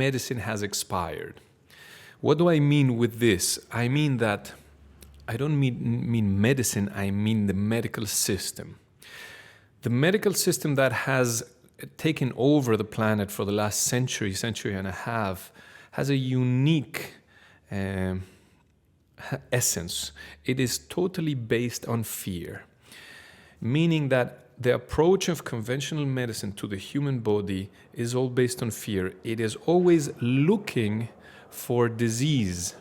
medicine has expired. What do I mean with this? I mean that I don't mean medicine, I mean the medical system. The medical system that has taken over the planet for the last century and a half has a unique essence. It is totally based on fear, meaning that the approach of conventional medicine to the human body is all based on fear. It is always looking for disease.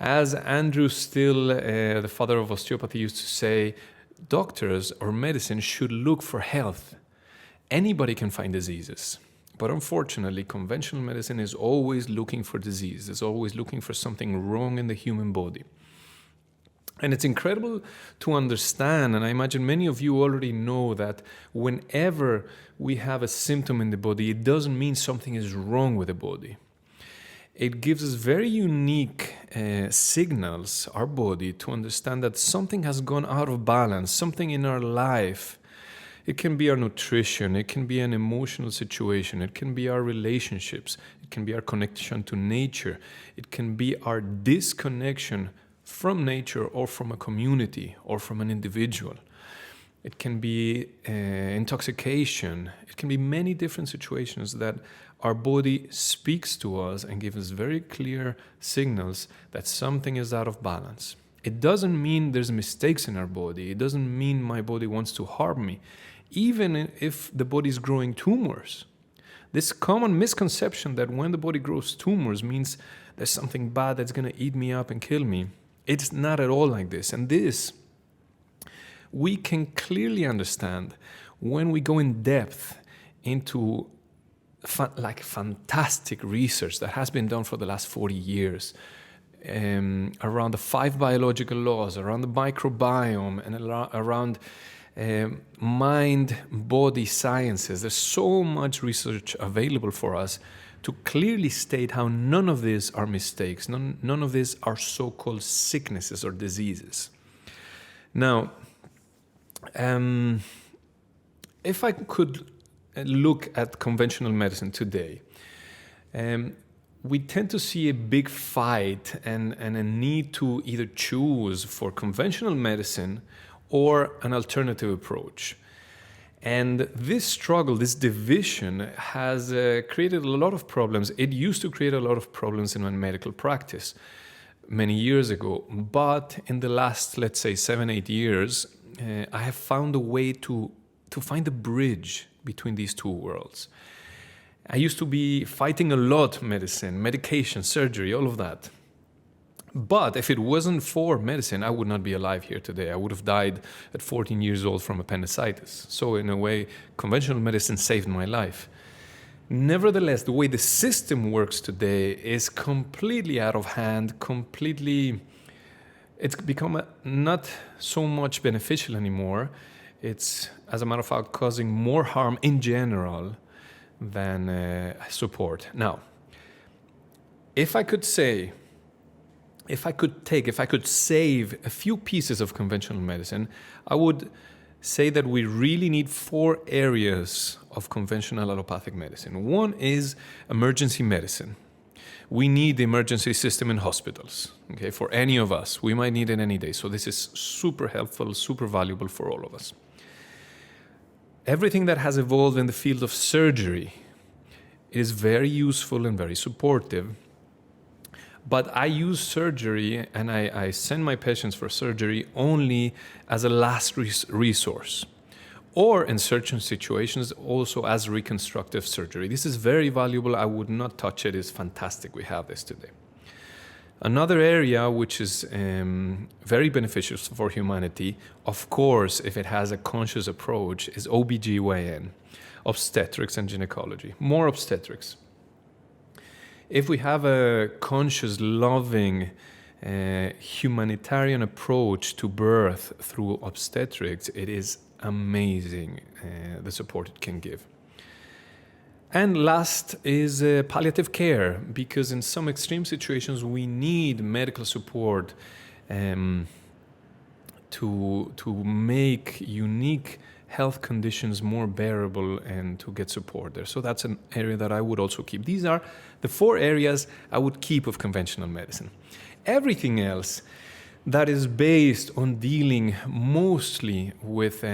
As Andrew Still, the father of osteopathy, used to say, doctors or medicine should look for health. Anybody can find diseases. But unfortunately, conventional medicine is always looking for disease. It's always looking for something wrong in the human body. And it's incredible to understand, and I imagine many of you already know that whenever we have a symptom in the body, it doesn't mean something is wrong with the body. It gives us very unique signals, our body, to understand that something has gone out of balance, something in our life. It can be our nutrition, it can be an emotional situation, it can be our relationships, it can be our connection to nature, it can be our disconnection from nature or from a community or from an individual. It can be intoxication. It can be many different situations that our body speaks to us and gives us very clear signals that something is out of balance. It doesn't mean there's mistakes in our body. It doesn't mean my body wants to harm me, even if the body is growing tumors. This common misconception that when the body grows tumors means there's something bad that's going to eat me up and kill me. It's not at all like this. And this we can clearly understand when we go in depth into fantastic research that has been done for the last 40 years around the 5 biological laws, around the microbiome, and around mind-body sciences. There's so much research available for us to clearly state how none of these are mistakes, none of these are so-called sicknesses or diseases. Now, if I could look at conventional medicine today, we tend to see a big fight and a need to either choose for conventional medicine or an alternative approach. And this struggle, this division has created a lot of problems. It used to create a lot of problems in my medical practice many years ago. But in the last, let's say, 7-8 years, I have found a way to find a bridge between these two worlds. I used to be fighting a lot medicine, medication, surgery, all of that. But if it wasn't for medicine, I would not be alive here today. I would have died at 14 years old from appendicitis. So in a way, conventional medicine saved my life. Nevertheless, the way the system works today is completely out of hand, it's become not so much beneficial anymore. It's, as a matter of fact, causing more harm in general than support. Now, if I could save a few pieces of conventional medicine, I would say that we really need 4 areas of conventional allopathic medicine. One is emergency medicine. We need the emergency system in hospitals, okay, for any of us. We might need it any day. So this is super helpful, super valuable for all of us. Everything that has evolved in the field of surgery is very useful and very supportive. But I use surgery and I send my patients for surgery only as a last resource, or in certain situations also as reconstructive surgery. This is very valuable. I would not touch it. It's fantastic we have this today. Another area which is very beneficial for humanity, of course, if it has a conscious approach, is OBGYN, obstetrics and gynecology. More obstetrics. If we have a conscious, loving, humanitarian approach to birth through obstetrics, it is amazing the support it can give. And last is palliative care, because in some extreme situations we need medical support to make unique health conditions more bearable and to get support there. So that's an area that I would also keep. These are the 4 areas I would keep of conventional medicine. Everything else that is based on dealing mostly with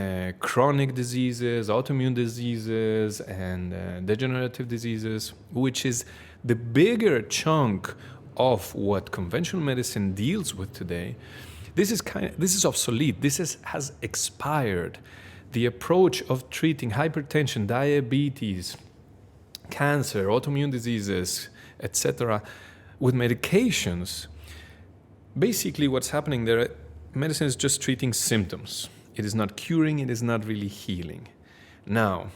chronic diseases, autoimmune diseases, and degenerative diseases, which is the bigger chunk of what conventional medicine deals with today, this is obsolete. This has expired. The approach of treating hypertension, diabetes, cancer, autoimmune diseases, etc., with medications, basically what's happening there, medicine is just treating symptoms. It is not curing, it is not really healing. Now,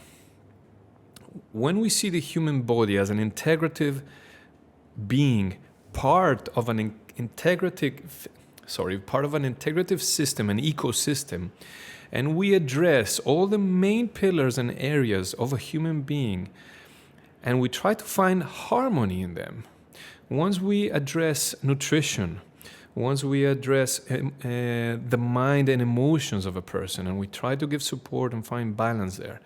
when we see the human body as an integrative being, part of an integrative system, an ecosystem, and we address all the main pillars and areas of a human being, and we try to find harmony in them. Once we address nutrition, once we address the mind and emotions of a person, and we try to give support and find balance there,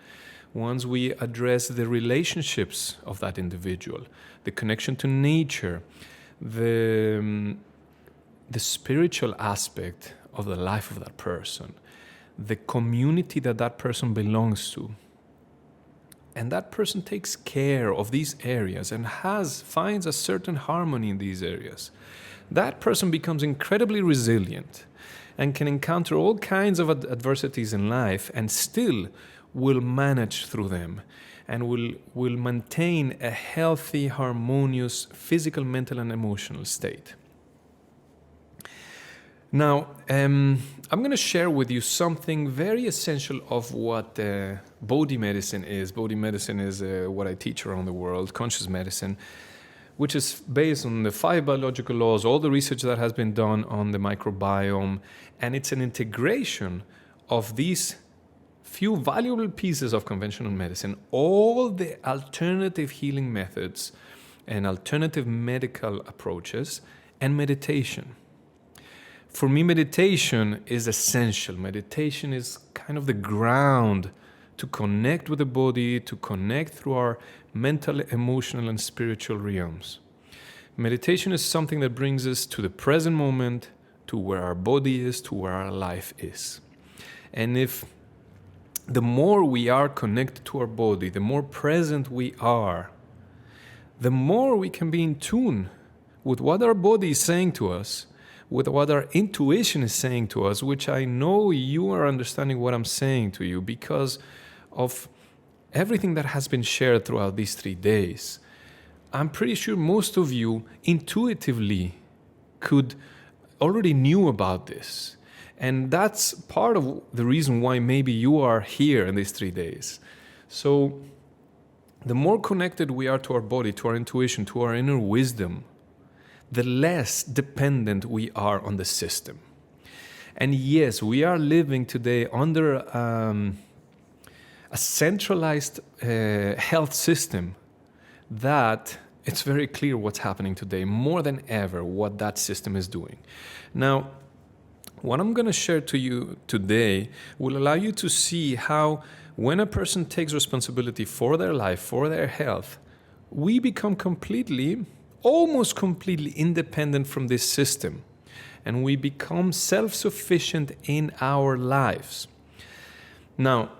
once we address the relationships of that individual, the connection to nature, the spiritual aspect of the life of that person, the community that person belongs to, and that person takes care of these areas and finds a certain harmony in these areas, that person becomes incredibly resilient and can encounter all kinds of adversities in life and still will manage through them and will maintain a healthy, harmonious physical, mental, and emotional state. Now, I'm going to share with you something very essential of what body medicine is. Body medicine is what I teach around the world, conscious medicine, which is based on the 5 biological laws, all the research that has been done on the microbiome, and it's an integration of these few valuable pieces of conventional medicine, all the alternative healing methods and alternative medical approaches, and meditation. For me, meditation is essential. Meditation is kind of the ground to connect with the body, to connect through our mental, emotional, and spiritual realms. Meditation is something that brings us to the present moment, to where our body is, to where our life is. And if the more we are connected to our body, the more present we are, the more we can be in tune with what our body is saying to us, with what our intuition is saying to us, which I know you are understanding what I'm saying to you because of everything that has been shared throughout these 3 days. I'm pretty sure most of you intuitively already knew about this. And that's part of the reason why maybe you are here in these 3 days. So the more connected we are to our body, to our intuition, to our inner wisdom, the less dependent we are on the system. And yes, we are living today under a centralized health system that it's very clear what's happening today, more than ever, what that system is doing. Now, what I'm going to share to you today will allow you to see how when a person takes responsibility for their life, for their health, we become almost completely independent from this system, and we become self-sufficient in our lives. Now,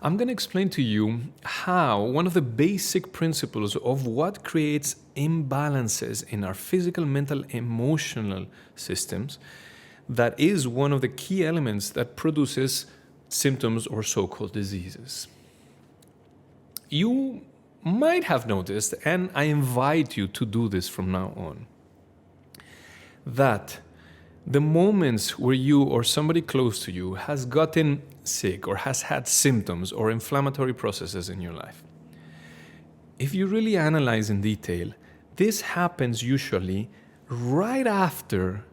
I'm going to explain to you how one of the basic principles of what creates imbalances in our physical, mental, emotional systems, that is one of the key elements that produces symptoms or so-called diseases. You might have noticed, and I invite you to do this from now on, that the moments where you or somebody close to you has gotten sick or has had symptoms or inflammatory processes in your life, if you really analyze in detail, this happens usually right after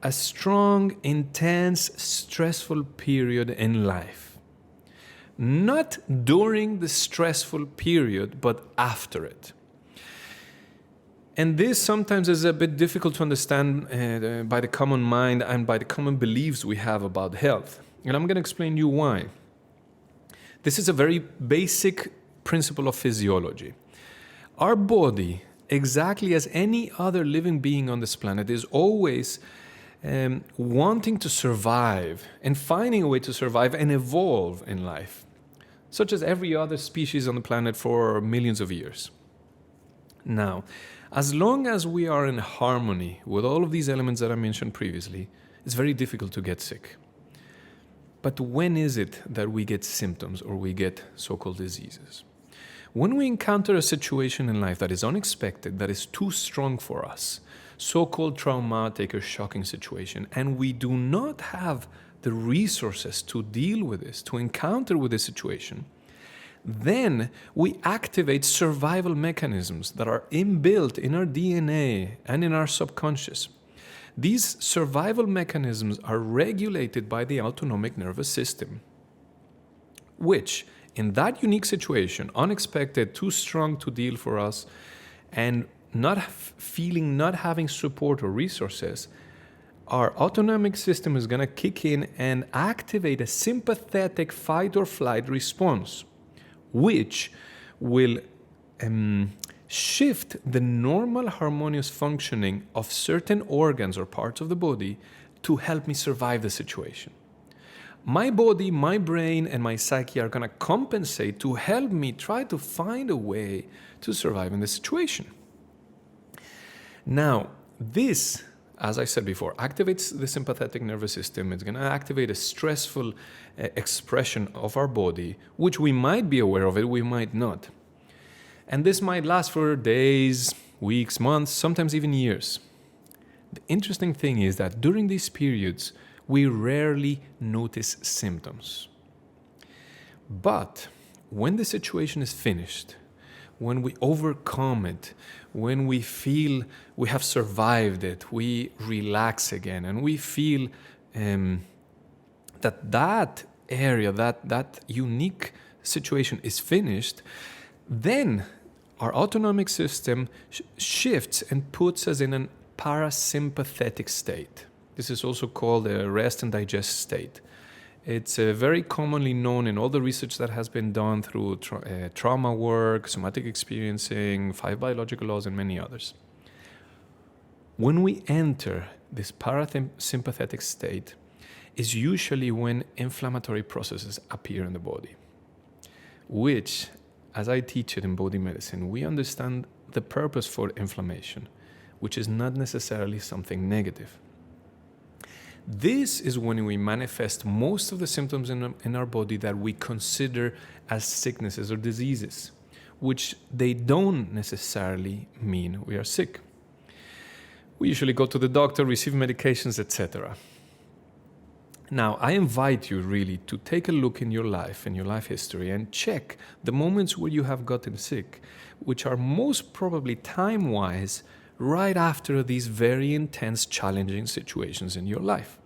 a strong, intense, stressful period in life. Not during the stressful period, but after it. And this sometimes is a bit difficult to understand by the common mind and by the common beliefs we have about health. And I'm going to explain to you why. This is a very basic principle of physiology. Our body, exactly as any other living being on this planet, is always wanting to survive and finding a way to survive and evolve in life, such as every other species on the planet for millions of years. Now, as long as we are in harmony with all of these elements that I mentioned previously, it's very difficult to get sick. But when is it that we get symptoms or we get so-called diseases? When we encounter a situation in life that is unexpected, that is too strong for us, so-called traumatic or shocking situation, and we do not have the resources to deal with this, to encounter with this situation, then we activate survival mechanisms that are inbuilt in our DNA and in our subconscious. These survival mechanisms are regulated by the autonomic nervous system, which, in that unique situation, unexpected, too strong to deal for us, and not having support or resources, our autonomic system is going to kick in and activate a sympathetic fight or flight response, which will shift the normal harmonious functioning of certain organs or parts of the body to help me survive the situation. My body, my brain, and my psyche are going to compensate to help me try to find a way to survive in the situation. Now, this, as I said before, activates the sympathetic nervous system. It's going to activate a stressful expression of our body, which we might be aware of it, we might not. And this might last for days, weeks, months, sometimes even years. The interesting thing is that during these periods, we rarely notice symptoms. But when the situation is finished, when we overcome it, when we feel we have survived it, we relax again, and we feel that area, that unique situation is finished, then our autonomic system shifts and puts us in a parasympathetic state. This is also called a rest and digest state. It's very commonly known in all the research that has been done through trauma work, somatic experiencing, 5 biological laws, and many others. When we enter this parasympathetic state is usually when inflammatory processes appear in the body, which, as I teach it in body medicine, we understand the purpose for inflammation, which is not necessarily something negative. This is when we manifest most of the symptoms in our body that we consider as sicknesses or diseases, which they don't necessarily mean we are sick. We usually go to the doctor, receive medications, etc. Now, I invite you really to take a look in your life history, and check the moments where you have gotten sick, which are most probably time-wise right after these very intense, challenging situations in your life.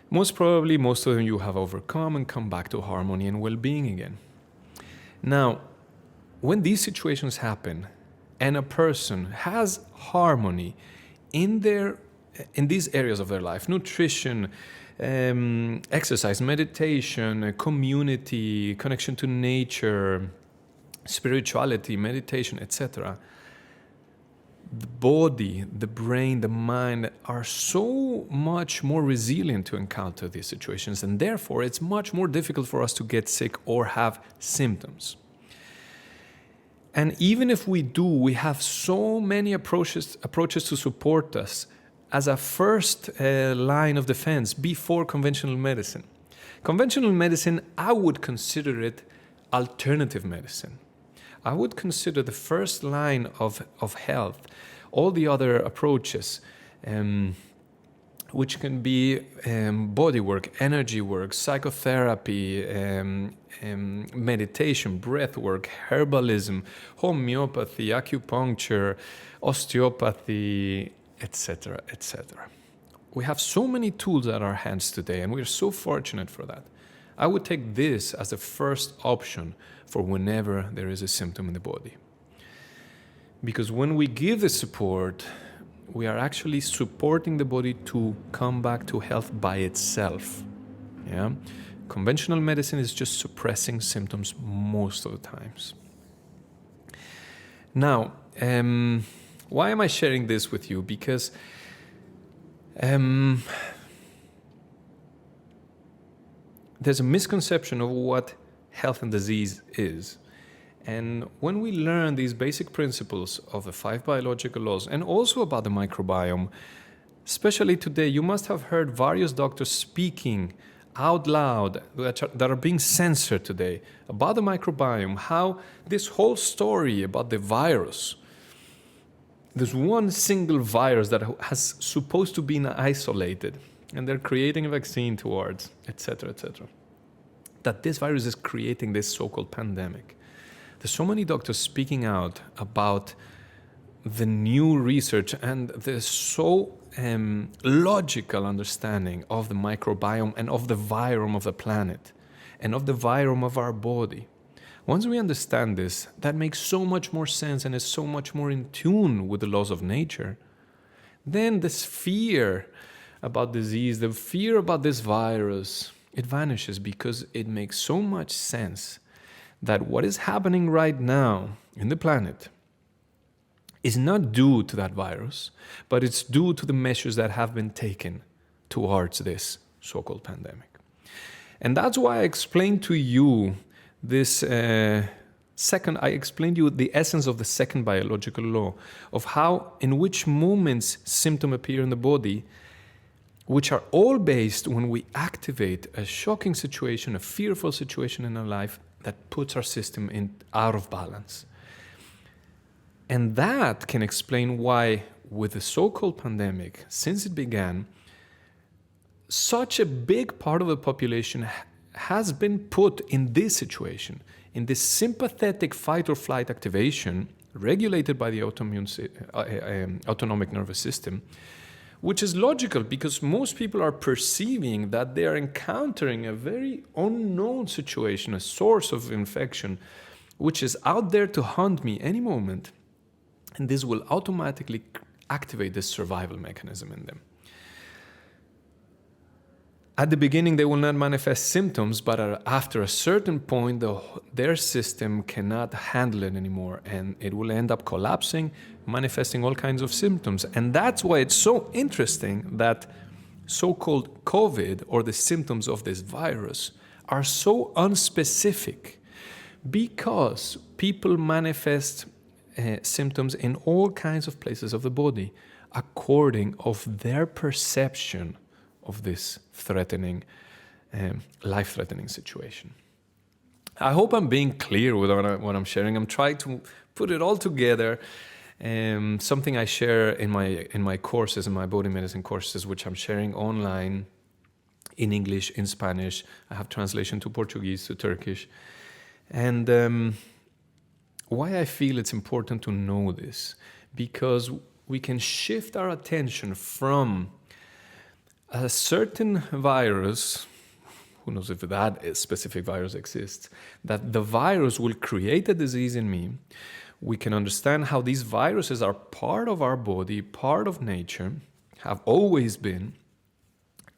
Most probably, most of them you have overcome and come back to harmony and well-being again. Now, when these situations happen and a person has harmony in these areas of their life, nutrition, exercise, meditation, community, connection to nature, spirituality, meditation, etc., the body, the brain, the mind are so much more resilient to encounter these situations, and therefore it's much more difficult for us to get sick or have symptoms. And even if we do, we have so many approaches to support us as a first line of defense before conventional medicine. Conventional medicine, I would consider it alternative medicine. I would consider the first line of health, all the other approaches, which can be body work, energy work, psychotherapy, meditation, breath work, herbalism, homeopathy, acupuncture, osteopathy, etc., etc. We have so many tools at our hands today, and we're so fortunate for that. I would take this as the first option for whenever there is a symptom in the body. Because when we give the support, we are actually supporting the body to come back to health by itself. Yeah? Conventional medicine is just suppressing symptoms most of the times. Now, why am I sharing this with you? Because there's a misconception of what health and disease is. And when we learn these basic principles of the 5 biological laws and also about the microbiome, especially today, you must have heard various doctors speaking out loud that are being censored today about the microbiome, how this whole story about the virus, there's one single virus that has supposed to be isolated, and they're creating a vaccine towards, etc., etc. That this virus is creating this so-called pandemic. There's so many doctors speaking out about the new research and the so logical understanding of the microbiome and of the virome of the planet and of the virome of our body. Once we understand this, that makes so much more sense and is so much more in tune with the laws of nature. Then this fear about disease, the fear about this virus, it vanishes because it makes so much sense that what is happening right now in the planet is not due to that virus, but it's due to the measures that have been taken towards this so-called pandemic. And that's why I explained to you this I explained to you the essence of the second biological law, of how, in which moments symptoms appear in the body, which are all based when we activate a shocking situation, a fearful situation in our life that puts our system out of balance. And that can explain why, with the so-called pandemic, since it began, such a big part of the population has been put in this situation, in this sympathetic fight or flight activation regulated by the autonomic nervous system, which is logical because most people are perceiving that they are encountering a very unknown situation, a source of infection, which is out there to hunt me any moment. And this will automatically activate this survival mechanism in them. At the beginning, they will not manifest symptoms, but after a certain point, their system cannot handle it anymore, and it will end up collapsing, manifesting all kinds of symptoms. And that's why it's so interesting that so-called COVID, or the symptoms of this virus, are so unspecific, because people manifest symptoms in all kinds of places of the body according of their perception of this threatening, life-threatening situation. I hope I'm being clear with what I'm sharing. I'm trying to put it all together. Something I share in my courses, in my body medicine courses, which I'm sharing online in English, in Spanish. I have translation to Portuguese, to Turkish. And why I feel it's important to know this, because we can shift our attention from a certain virus, who knows if that specific virus exists, that the virus will create a disease in me. We can understand how these viruses are part of our body, part of nature, have always been,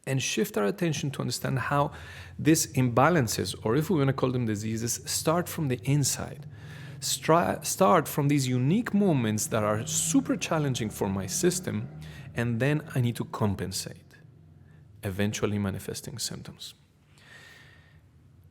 and shift our attention to understand how these imbalances, or if we want to call them diseases, start from the inside. Start from these unique moments that are super challenging for my system, and then I need to compensate, eventually manifesting symptoms.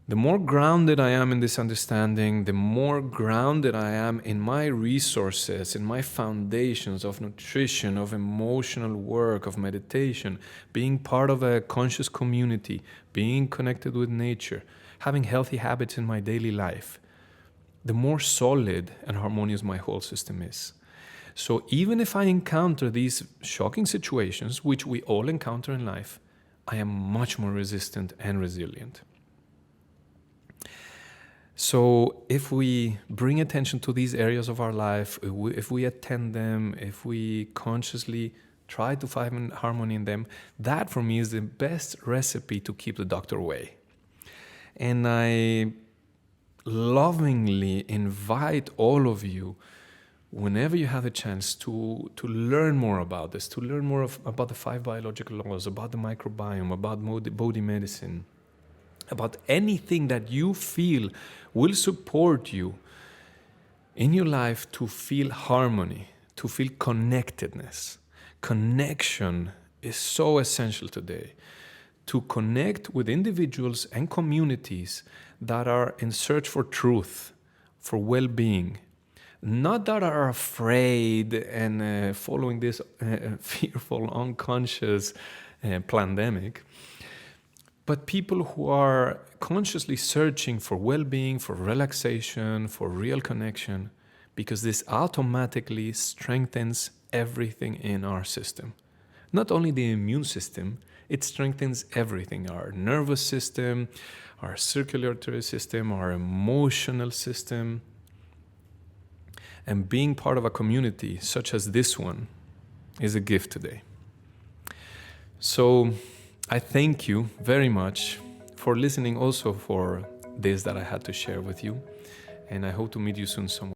The more grounded I am in this understanding, the more grounded I am in my resources, in my foundations of nutrition, of emotional work, of meditation, being part of a conscious community, being connected with nature, having healthy habits in my daily life, the more solid and harmonious my whole system is. So even if I encounter these shocking situations, which we all encounter in life, I am much more resistant and resilient. So if we bring attention to these areas of our life, if we attend them, if we consciously try to find harmony in them, that for me is the best recipe to keep the doctor away. And I lovingly invite all of you, whenever you have a chance, to learn more about this, to learn more about the 5 biological laws, about the microbiome, about body medicine, about anything that you feel will support you in your life to feel harmony, to feel connectedness. Connection is so essential today. To connect with individuals and communities that are in search for truth, for well-being, not that are afraid and following this fearful, unconscious pandemic, but people who are consciously searching for well-being, for relaxation, for real connection, because this automatically strengthens everything in our system. Not only the immune system, it strengthens everything, our nervous system, our circulatory system, our emotional system. And being part of a community such as this one is a gift today. So I thank you very much for listening, also for this that I had to share with you. And I hope to meet you soon somewhere.